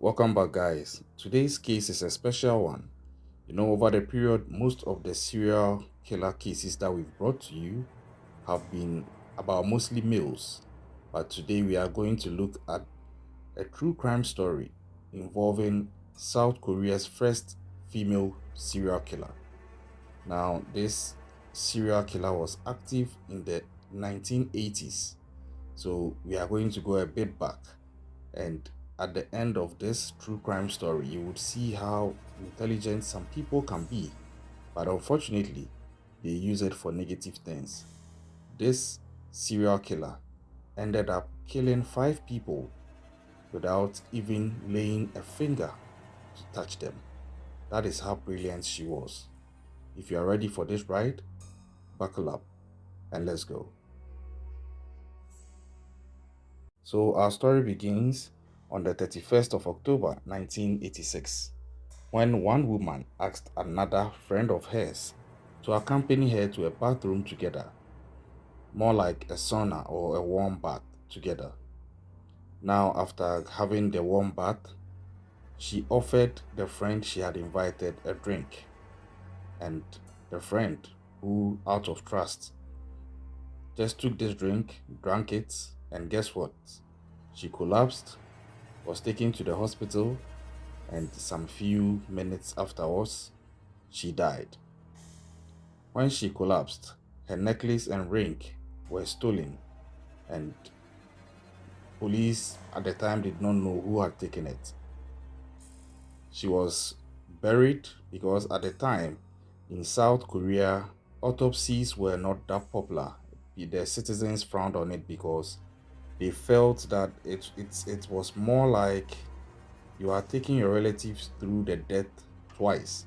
Welcome back, guys. Today's case is a special one. Over the period, most of the serial killer cases that we've brought to you have been about mostly males. But today we are going to look at a true crime story involving South Korea's first female serial killer. Now, this serial killer was active in the 1980s. So we are going to go a bit back, and at the end of this true crime story, you would see how intelligent some people can be, but unfortunately, they use it for negative things. This serial killer ended up killing 5 people without even laying a finger to touch them. That is how brilliant she was. If you are ready for this ride, buckle up and let's go. So, our story begins on the 31st of October 1986, when one woman asked another friend of hers to accompany her to a bathroom together, more like a sauna or a warm bath together. Now, after having the warm bath, she offered the friend she had invited a drink, and the friend, who out of trust, just took this drink, drank it, and guess what? She collapsed, was taken to the hospital, and some few minutes afterwards, she died. When she collapsed, her necklace and ring were stolen, and police at the time did not know who had taken it. She was buried because at the time in South Korea, autopsies were not that popular. The citizens frowned on it because they felt that it was more like you are taking your relatives through the death twice.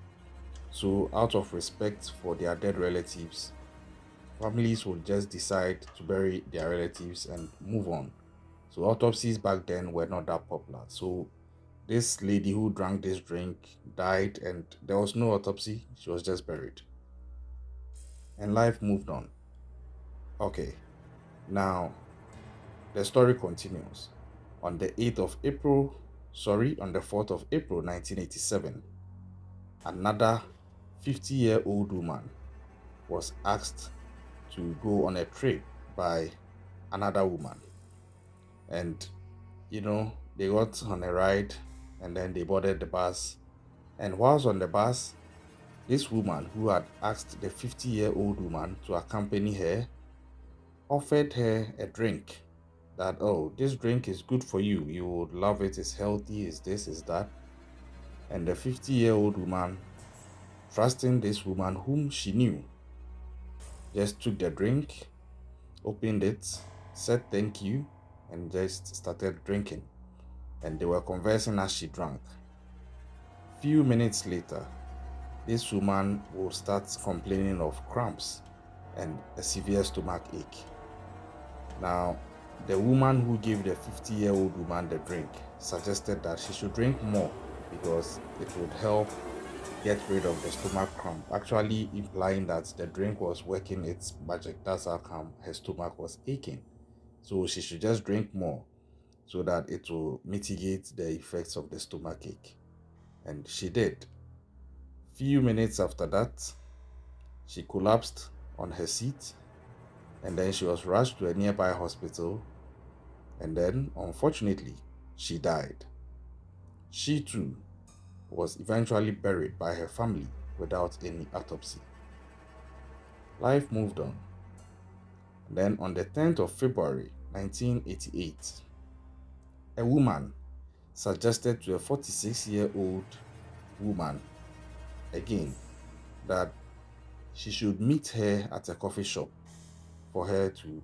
So, out of respect for their dead relatives, families would just decide to bury their relatives and move on. So, autopsies back then were not that popular. So, this lady who drank this drink died, and there was no autopsy, she was just buried. And life moved on. Okay, now the story continues. On the 8th of April, on the 4th of April 1987, another 50-year-old woman was asked to go on a trip by another woman. And, they got on a ride and then they boarded the bus. And whilst on the bus, this woman who had asked the 50-year-old woman to accompany her offered her a drink that, oh, this drink is good for you. You would love it. It's healthy. It's this, is that. And the 50-year-old woman, trusting this woman whom she knew, just took the drink, opened it, said thank you, and just started drinking. And they were conversing as she drank. Few minutes later, this woman will start complaining of cramps and a severe stomach ache. Now, the woman who gave the 50-year-old woman the drink suggested that she should drink more because it would help get rid of the stomach cramp, actually implying that the drink was working its magic. That's how come her stomach was aching. So she should just drink more so that it will mitigate the effects of the stomach ache. And she did. Few minutes after that, she collapsed on her seat, and then she was rushed to a nearby hospital, and then, unfortunately, she died. She too was eventually buried by her family without any autopsy. Life moved on. And then on the 10th of February 1988, a woman suggested to a 46-year-old woman again that she should meet her at a coffee shop for her to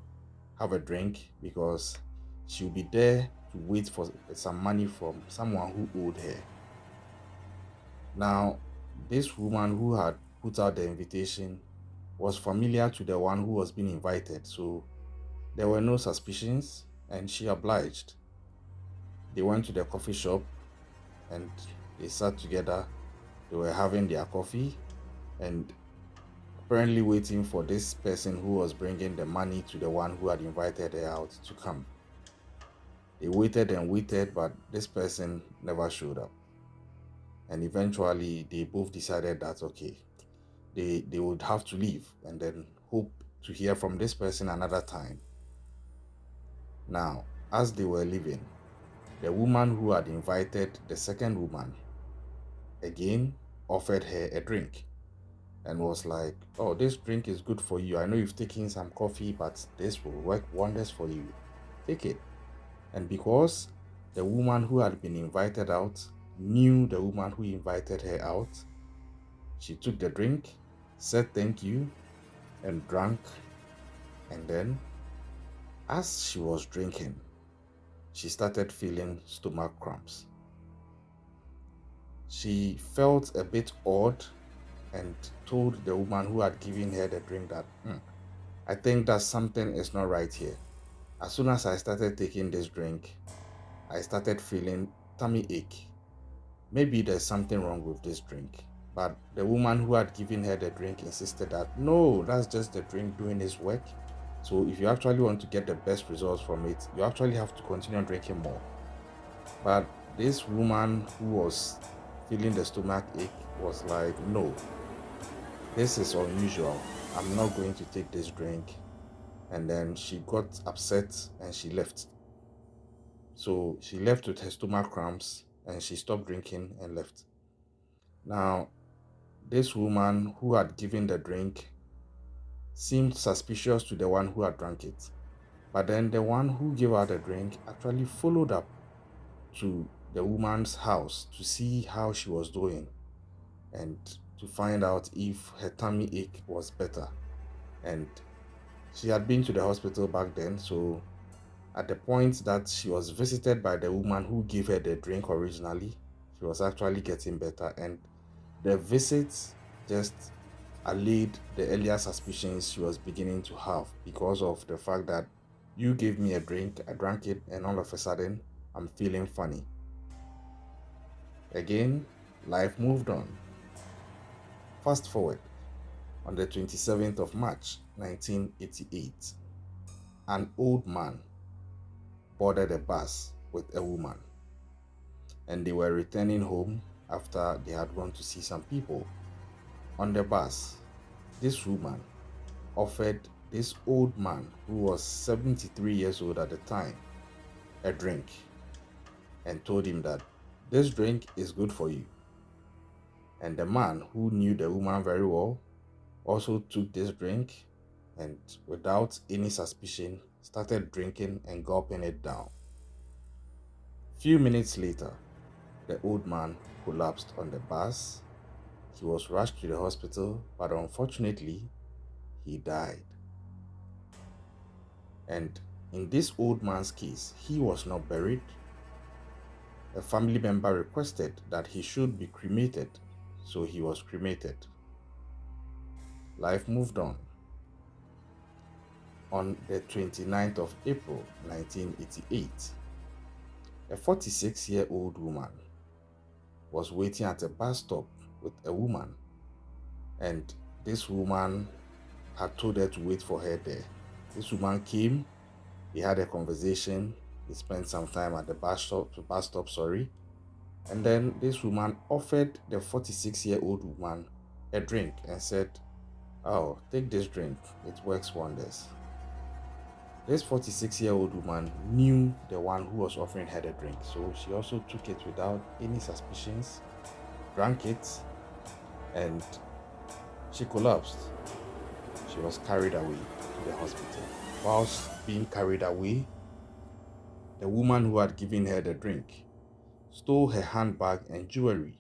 have a drink because she'll be there to wait for some money from someone who owed her. Now, this woman who had put out the invitation was familiar to the one who was being invited, so there were no suspicions and she obliged. They went to the coffee shop and they sat together. They were having their coffee and apparently waiting for this person who was bringing the money to the one who had invited her out to come. They waited and waited, but this person never showed up. And eventually, they both decided that, okay, they would have to leave and then hope to hear from this person another time. Now, as they were leaving, the woman who had invited the second woman again offered her a drink and was like, "Oh, this drink is good for you. I know you've taken some coffee, but this will work wonders for you. Take it." And because the woman who had been invited out knew the woman who invited her out, she took the drink, said thank you, and drank. And then, as she was drinking, she started feeling stomach cramps. She felt a bit odd and told the woman who had given her the drink that, I think that something is not right here. As soon as I started taking this drink, I started feeling tummy ache. Maybe there's something wrong with this drink. But the woman who had given her the drink insisted that, no, that's just the drink doing its work. So if you actually want to get the best results from it, you actually have to continue drinking more. But this woman who was feeling the stomach ache was like, no, this is unusual. I'm not going to take this drink. And then she got upset and she left. So she left with her stomach cramps and she stopped drinking and left. Now, this woman who had given the drink seemed suspicious to the one who had drank it. But then the one who gave her the drink actually followed up to the woman's house to see how she was doing and to find out if her tummy ache was better. And she had been to the hospital back then, so at the point that she was visited by the woman who gave her the drink originally, she was actually getting better. And the visit just allayed the earlier suspicions she was beginning to have because of the fact that you gave me a drink, I drank it, and all of a sudden, I'm feeling funny. Again, life moved on. Fast forward, on the 27th of March 1988, an old man boarded a bus with a woman, and they were returning home after they had gone to see some people. On the bus, this woman offered this old man, who was 73 years old at the time, a drink and told him that this drink is good for you. And the man, who knew the woman very well, also took this drink and, without any suspicion, started drinking and gulping it down. Few minutes later, the old man collapsed on the bus. He was rushed to the hospital, but unfortunately, he died. And in this old man's case, he was not buried. A family member requested that he should be cremated, so he was cremated. Life moved on. On the 29th of April 1988, a 46-year-old woman was waiting at a bus stop with a woman, and this woman had told her to wait for her there. This woman came, they had a conversation, they spent some time at the bus stop, and then this woman offered the 46-year-old woman a drink and said, "Oh, take this drink, it works wonders." This 46-year-old woman knew the one who was offering her the drink, so she also took it without any suspicions, drank it, and she collapsed. She was carried away to the hospital. Whilst being carried away, the woman who had given her the drink stole her handbag and jewelry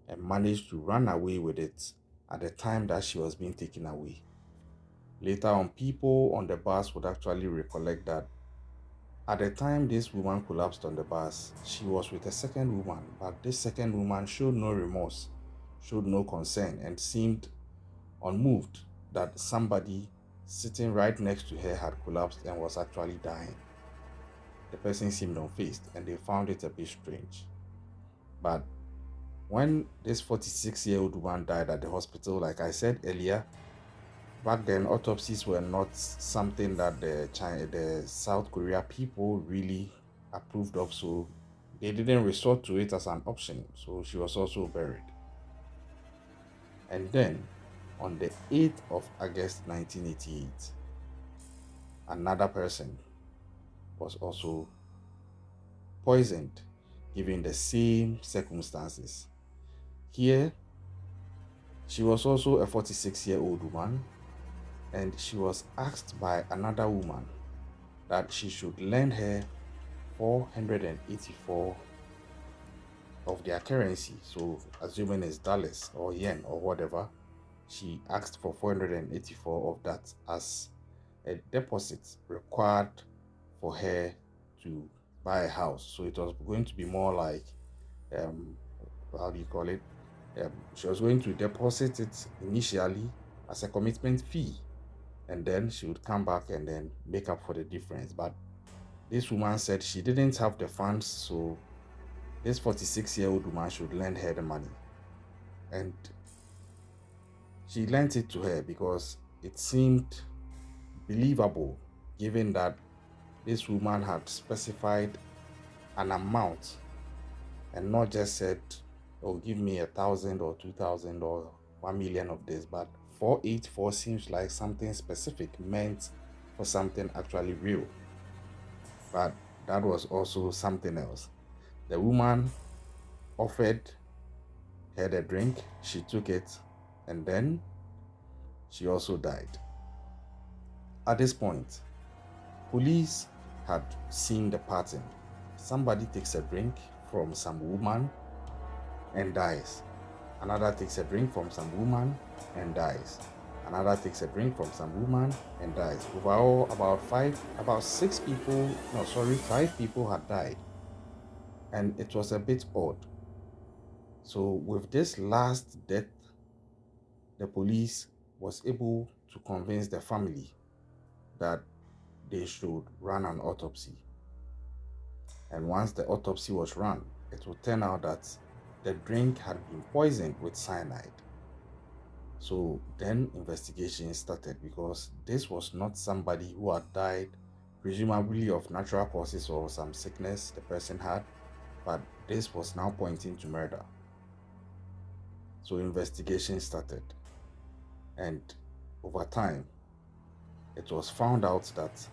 and managed to run away with it at the time that she was being taken away. Later on, people on the bus would actually recollect that at the time this woman collapsed on the bus, she was with a second woman, but this second woman showed no remorse, showed no concern, and seemed unmoved that somebody sitting right next to her had collapsed and was actually dying. The person seemed unfazed, and they found it a bit strange. But when this 46-year-old woman died at the hospital, like I said earlier, back then autopsies were not something that the South Korea people really approved of, so they didn't resort to it as an option. So she was also buried. And then on the 8th of August 1988, another person was also poisoned, given the same circumstances. Here, she was also a 46-year-old woman, and she was asked by another woman that she should lend her 484 of their currency. So, assuming it's dollars or yen or whatever, she asked for 484 of that as a deposit required for her to buy a house. So it was going to be more like, how do you call it? She was going to deposit it initially as a commitment fee, and then she would come back and then make up for the difference. But this woman said she didn't have the funds, so this 46-year-old woman should lend her the money. And she lent it to her because it seemed believable, given that this woman had specified an amount and not just said, oh, give me 1,000 or 2,000 or 1,000,000 of this, but 484 seems like something specific meant for something actually real. But that was also something else. The woman offered her the drink, she took it, and then she also died. At this point, police had seen the pattern. Somebody takes a drink from some woman and dies. Another takes a drink from some woman and dies. Another takes a drink from some woman and dies. Overall, five people had died. And it was a bit odd. So with this last death, the police was able to convince the family that they should run an autopsy. And once the autopsy was run, it would turn out that the drink had been poisoned with cyanide. So then investigation started, because this was not somebody who had died presumably of natural causes or some sickness the person had, but this was now pointing to murder. So investigation started, and over time it was found out that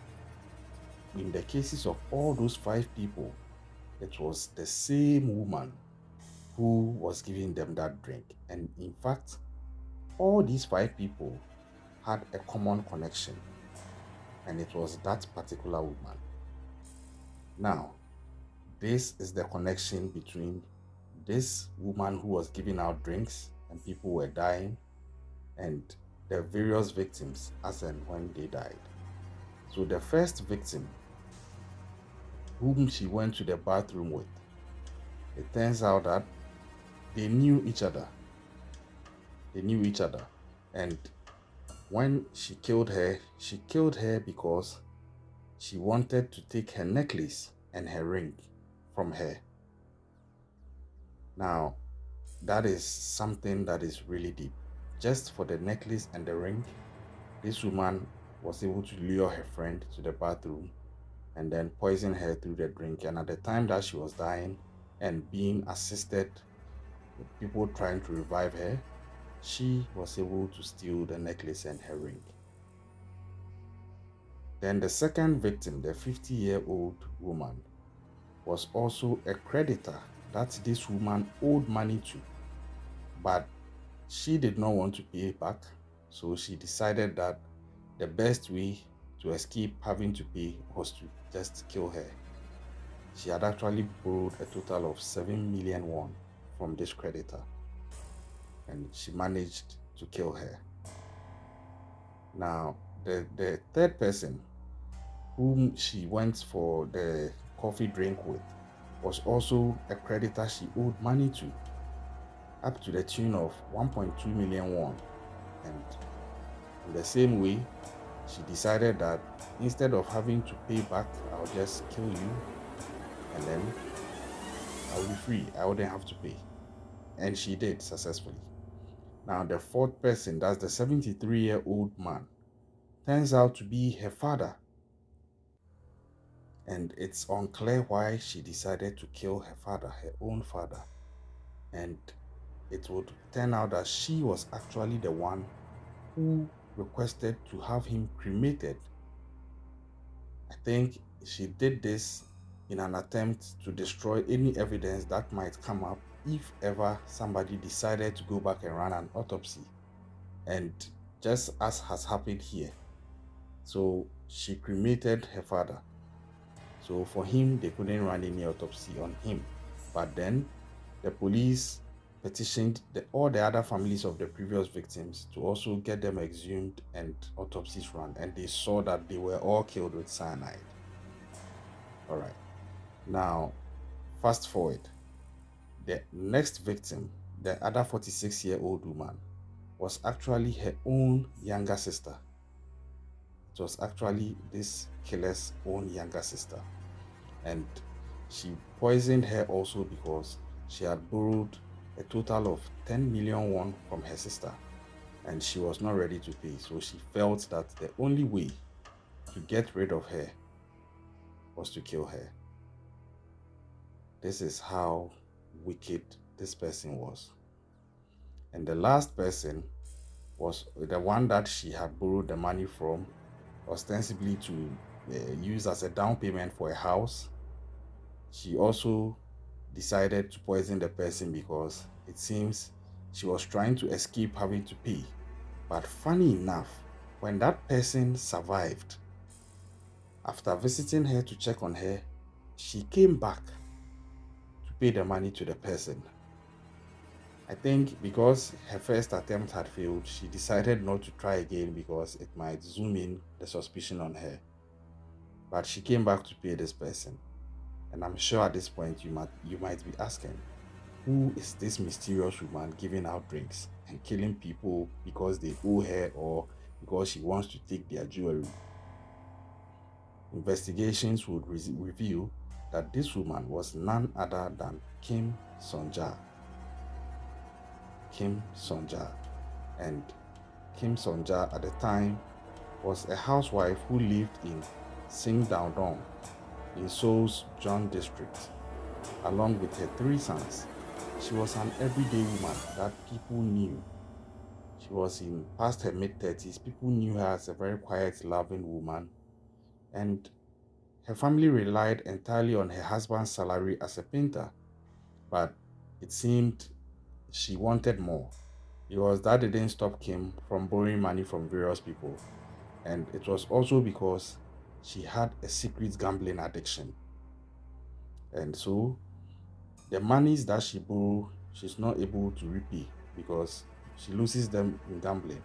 in the cases of all those 5 people, it was the same woman who was giving them that drink. And in fact, all these 5 people had a common connection, and it was that particular woman. Now, this is the connection between this woman who was giving out drinks and people were dying, and the various victims as and when they died. So the first victim, whom she went to the bathroom with, it turns out that they knew each other. And when she killed her because she wanted to take her necklace and her ring from her. Now, that is something that is really deep. Just for the necklace and the ring, this woman was able to lure her friend to the bathroom and then poison her through the drink. And at the time that she was dying and being assisted with people trying to revive her, she was able to steal the necklace and her ring. Then the second victim, the 50-year-old woman, was also a creditor that this woman owed money to, but she did not want to pay back, so she decided that the best way to escape having to pay was to just kill her. She had actually borrowed a total of 7 million won from this creditor, and she managed to kill her. Now, the third person, whom she went for the coffee drink with, was also a creditor she owed money to, up to the tune of 1.2 million won. And in the same way, she decided that instead of having to pay back, I'll just kill you, and then I'll be free. I wouldn't have to pay. And she did successfully. Now, the fourth person, that's the 73-year-old man, turns out to be her father. And it's unclear why she decided to kill her father, her own father. And it would turn out that she was actually the one who requested to have him cremated. I think she did this in an attempt to destroy any evidence that might come up if ever somebody decided to go back and run an autopsy. And just as has happened here, so she cremated her father. So for him, they couldn't run any autopsy on him. But then the police petitioned all the other families of the previous victims to also get them exhumed and autopsies run. And they saw that they were all killed with cyanide. All right. Now, fast forward. The next victim, the other 46-year-old woman, was actually her own younger sister. It was actually this killer's own younger sister. And she poisoned her also because she had borrowed a total of 10 million won from her sister and she was not ready to pay. So she felt that the only way to get rid of her was to kill her. This is how wicked this person was. And the last person was the one that she had borrowed the money from, ostensibly to use as a down payment for a house. She also decided to poison the person because it seems she was trying to escape having to pay. But funny enough, when that person survived, after visiting her to check on her, she came back to pay the money to the person. I think because her first attempt had failed, she decided not to try again because it might zoom in the suspicion on her. But she came back to pay this person. And I'm sure at this point you might be asking, who is this mysterious woman giving out drinks and killing people because they owe her or because she wants to take their jewelry? Investigations would reveal that this woman was none other than Kim Sonja. Kim Sonja. And Kim Sonja at the time was a housewife who lived in Singdaodong in Seoul's Jeon district, along with her 3 sons. She was an everyday woman that people knew. She was in past her mid-30s. People knew her as a very quiet, loving woman. And her family relied entirely on her husband's salary as a painter. But it seemed she wanted more, because that didn't stop Kim from borrowing money from various people. And it was also because she had a secret gambling addiction. And so the monies that she borrowed, she's not able to repay because she loses them in gambling.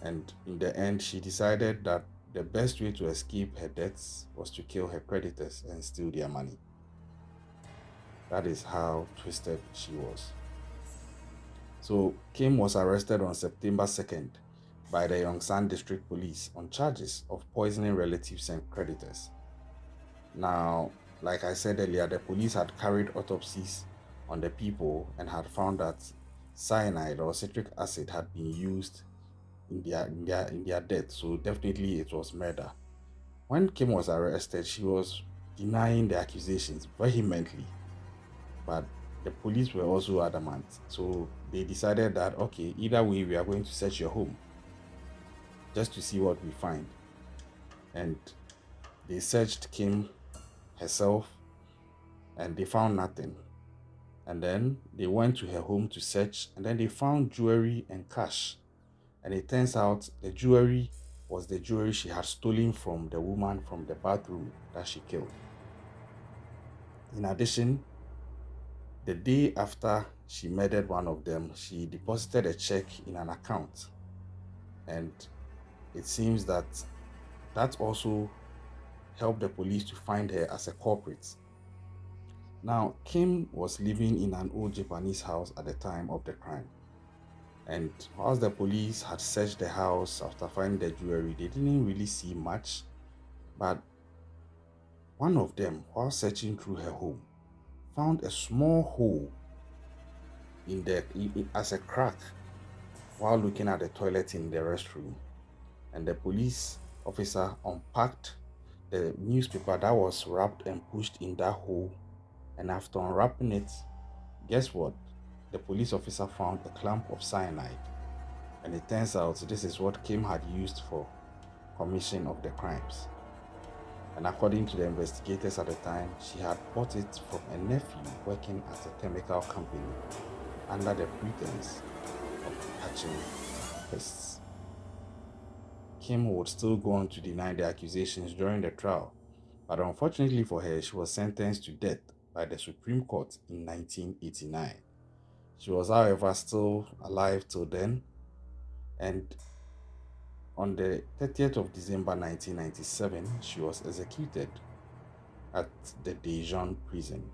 And in the end, she decided that the best way to escape her debts was to kill her creditors and steal their money. That is how twisted she was. So Kim was arrested on September 2nd by the Yongsan District Police on charges of poisoning relatives and creditors. Now, like I said earlier, the police had carried autopsies on the people and had found that cyanide or citric acid had been used in their death. So definitely it was murder. When Kim was arrested, she was denying the accusations vehemently. But the police were also adamant. So they decided that, okay, either way, we are going to search your home just to see what we find. And they searched Kim herself and they found nothing. And then they went to her home to search, and then they found jewelry and cash. And it turns out the jewelry was the jewelry she had stolen from the woman from the bathroom that she killed. In addition, the day after she murdered one of them, she deposited a check in an account. And it seems that also helped the police to find her as a culprit. Now, Kim was living in an old Japanese house at the time of the crime. And whilst the police had searched the house after finding the jewelry, they didn't really see much. But one of them, while searching through her home, found a small hole as a crack while looking at the toilet in the restroom. And the police officer unpacked the newspaper that was wrapped and pushed in that hole. And after unwrapping it, guess what? The police officer found a clump of cyanide. And it turns out this is what Kim had used for commission of the crimes. And according to the investigators at the time, she had bought it from a nephew working at a chemical company under the pretense of catching pests. Kim would still go on to deny the accusations during the trial, but unfortunately for her, she was sentenced to death by the Supreme Court in 1989. She was, however, still alive till then, and on the 30th of December 1997, she was executed at the Dae-Jung prison.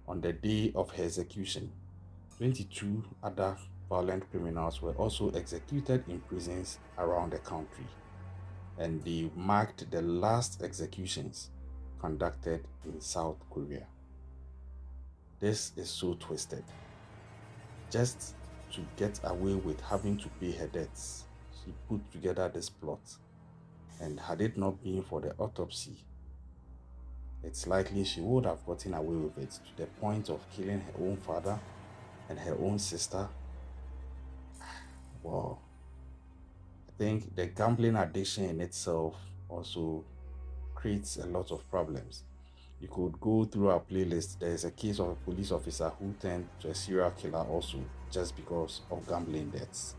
On the day of her execution, 22 other violent criminals were also executed in prisons around the country, and they marked the last executions conducted in South Korea. This is so twisted. Just to get away with having to pay her debts, she put together this plot, and had it not been for the autopsy, it's likely she would have gotten away with it, to the point of killing her own father and her own sister. Wow. I think the gambling addiction in itself also creates a lot of problems. You could go through our playlist. There is a case of a police officer who turned to a serial killer also, just because of gambling debts.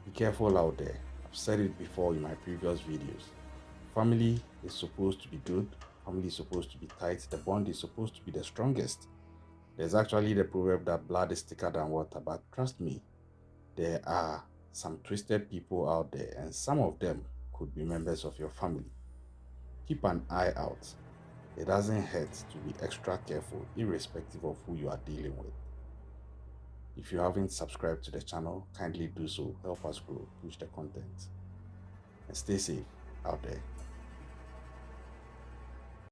Be careful out there. I've said it before in my previous videos. Family is supposed to be good. Family is supposed to be tight. The bond is supposed to be the strongest. There's actually the proverb that blood is thicker than water, but trust me, there are some twisted people out there, and some of them could be members of your family. Keep an eye out. It doesn't hurt to be extra careful, irrespective of who you are dealing with. If you haven't subscribed to the channel, kindly do so. Help us grow, push the content, and stay safe out there.